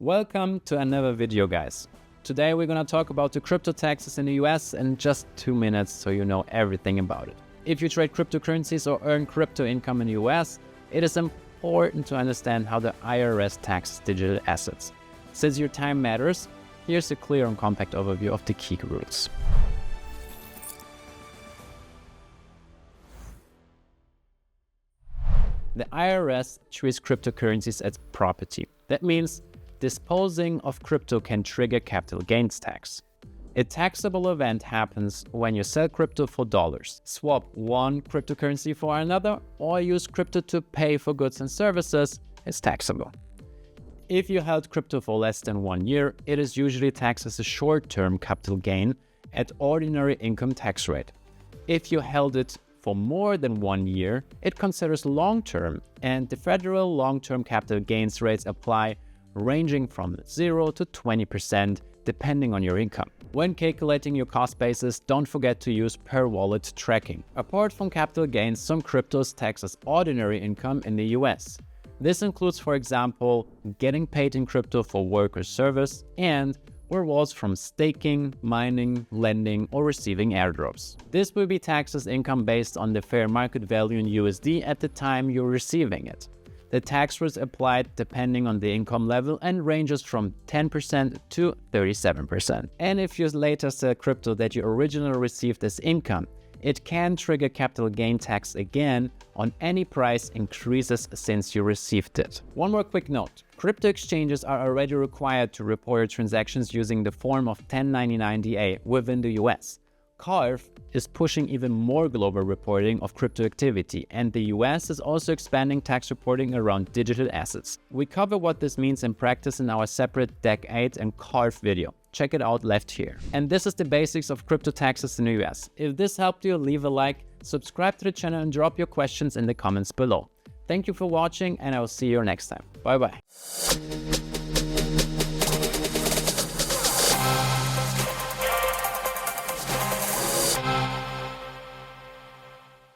Welcome to another video, guys. Today we're gonna talk about the crypto taxes in the US in just 2 minutes so you know everything about it. If you trade cryptocurrencies or earn crypto income in the US, it is important to understand how the IRS taxes digital assets. Since your time matters, here's a clear and compact overview of the key rules. The IRS treats cryptocurrencies as property. That means disposing of crypto can trigger capital gains tax. A taxable event happens when you sell crypto for dollars, swap one cryptocurrency for another, or use crypto to pay for goods and services is taxable. If you held crypto for less than 1 year, it is usually taxed as a short-term capital gain at ordinary income tax rate. If you held it for more than 1 year, it considers long-term, and the federal long-term capital gains rates apply, ranging from 0 to 20% depending on your income. When calculating your cost basis, don't forget to use per wallet tracking. Apart from capital gains, some cryptos tax as ordinary income in the US. This includes, for example, getting paid in crypto for work or service, and rewards from staking, mining, lending, or receiving airdrops. This will be taxed as income based on the fair market value in USD at the time you're receiving it. The tax rate is applied depending on the income level and ranges from 10% to 37%. And if you later sell crypto that you originally received as income, it can trigger capital gain tax again on any price increases since you received it. One more quick note. Crypto exchanges are already required to report transactions using the form of 1099-DA within the US. CARF is pushing even more global reporting of crypto activity, and the US is also expanding tax reporting around digital assets. We cover what this means in practice in our separate DAC 8 and CARF video. Check it out left here. And this is the basics of crypto taxes in the US. If this helped you, leave a like, subscribe to the channel, and drop your questions in the comments below. Thank you for watching, and I will see you next time. Bye bye.